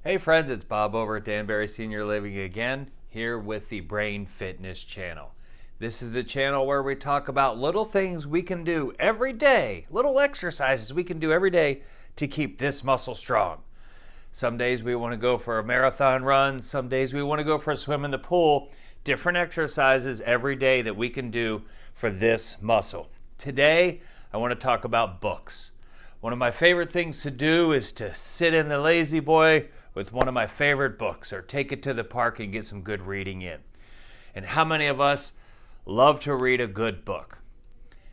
Hey friends, it's Bob over at Danbury Senior Living again, here with the Brain Fitness channel. This is the channel where we talk about little things we can do every day, little exercises we can do every day to keep this muscle strong. Some days we want to go for a marathon run, some days we want to go for a swim in the pool. Different exercises every day that we can do for this muscle. Today, I want to talk about books. One of my favorite things to do is to sit in the lazy boy with one of my favorite books or take it to the park and get some good reading in. And how many of us love to read a good book?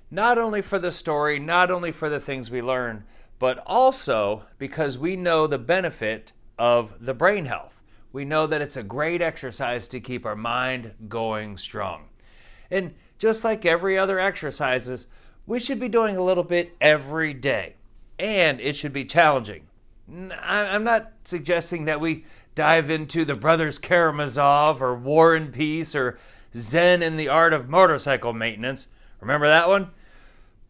Not only for the story, not only for the things we learn, but also because we know the benefit of the brain health. We know that it's a great exercise to keep our mind going strong. And just like every other exercises, we should be doing a little bit every day. And it should be challenging. I'm not suggesting that we dive into the Brothers Karamazov or War and Peace or Zen in the Art of Motorcycle Maintenance. Remember that one?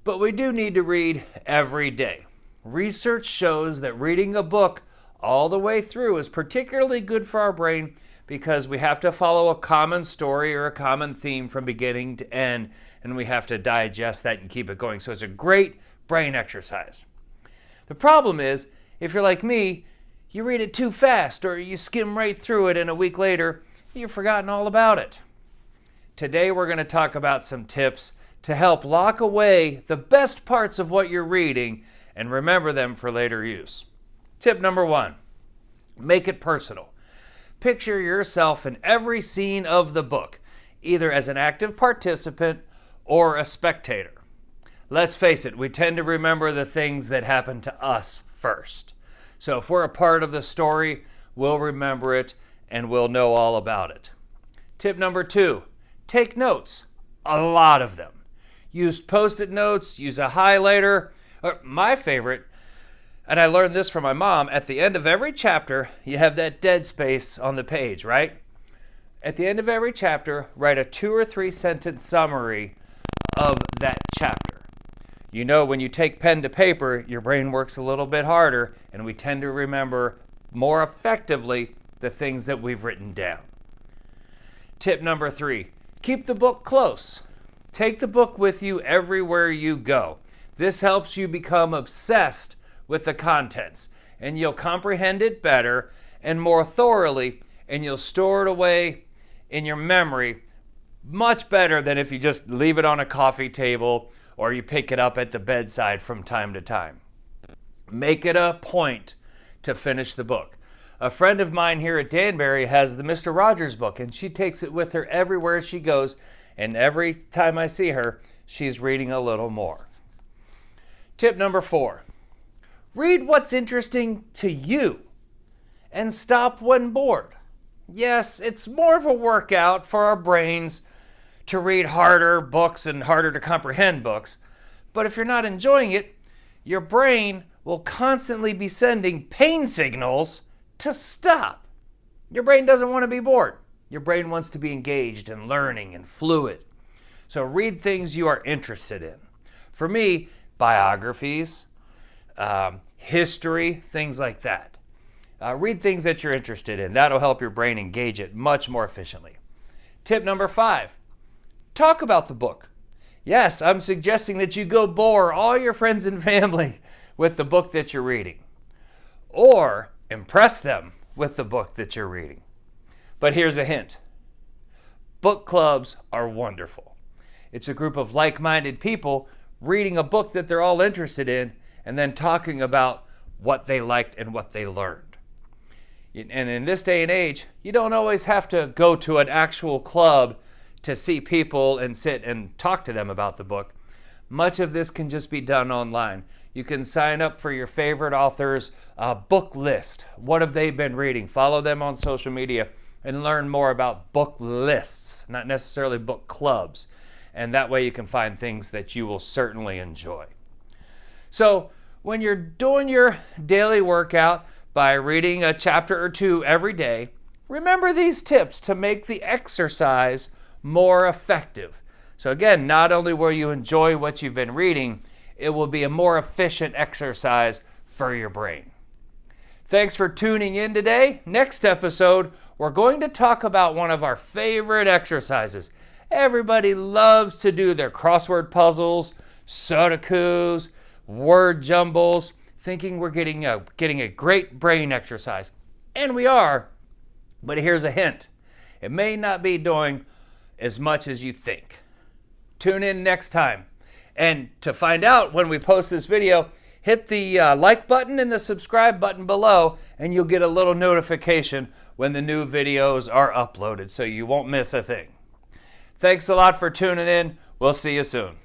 But we do need to read every day. Research shows that reading a book all the way through is particularly good for our brain because we have to follow a common story or a common theme from beginning to end, and we have to digest that and keep it going. So it's a great brain exercise. The problem is, if you're like me, you read it too fast or you skim right through it and a week later, you've forgotten all about it. Today we're going to talk about some tips to help lock away the best parts of what you're reading and remember them for later use. Tip number 1, make it personal. Picture yourself in every scene of the book, either as an active participant or a spectator. Let's face it, we tend to remember the things that happen to us first. So if we're a part of the story, we'll remember it and we'll know all about it. Tip number 2, take notes, a lot of them. Use Post-it notes, use a highlighter. Or my favorite, and I learned this from my mom, at the end of every chapter, you have that dead space on the page, right? At the end of every chapter, write a 2 or 3 sentence summary of that chapter. You know, when you take pen to paper, your brain works a little bit harder, and we tend to remember more effectively the things that we've written down. Tip number 3, keep the book close. Take the book with you everywhere you go. This helps you become obsessed with the contents, and you'll comprehend it better and more thoroughly, and you'll store it away in your memory much better than if you just leave it on a coffee table or you pick it up at the bedside from time to time. Make it a point to finish the book. A friend of mine here at Danbury has the Mr. Rogers book, and she takes it with her everywhere she goes, and every time I see her, she's reading a little more. Tip number 4, read what's interesting to you and stop when bored. Yes, it's more of a workout for our brains to read harder books and harder to comprehend books. But if you're not enjoying it, your brain will constantly be sending pain signals to stop. Your brain doesn't want to be bored. Your brain wants to be engaged and learning and fluid. So read things you are interested in. For me, biographies, history, things like that. Read things that you're interested in. That'll help your brain engage it much more efficiently. Tip number 5, talk about the book. Yes, I'm suggesting that you go bore all your friends and family with the book that you're reading, or impress them with the book that you're reading. But here's a hint. Book clubs are wonderful. It's a group of like-minded people reading a book that they're all interested in and then talking about what they liked and what they learned. And in this day and age, you don't always have to go to an actual club to see people and sit and talk to them about the book. Much of this can just be done online. You can sign up for your favorite author's book list. What have they been reading? Follow them on social media and learn more about book lists, not necessarily book clubs. And that way you can find things that you will certainly enjoy. So when you're doing your daily workout by reading a chapter or 2 every day, remember these tips to make the exercise more effective. So again, not only will you enjoy what you've been reading, it will be a more efficient exercise for your brain. Thanks for tuning in today. Next episode, we're going to talk about one of our favorite exercises. Everybody loves to do their crossword puzzles, sudokus, word jumbles, thinking we're getting a great brain exercise. And we are, but here's a hint. It may not be doing as much as you think. Tune in next time. And to find out when we post this video, hit the like button and the subscribe button below, and you'll get a little notification when the new videos are uploaded so you won't miss a thing. Thanks a lot for tuning in. We'll see you soon.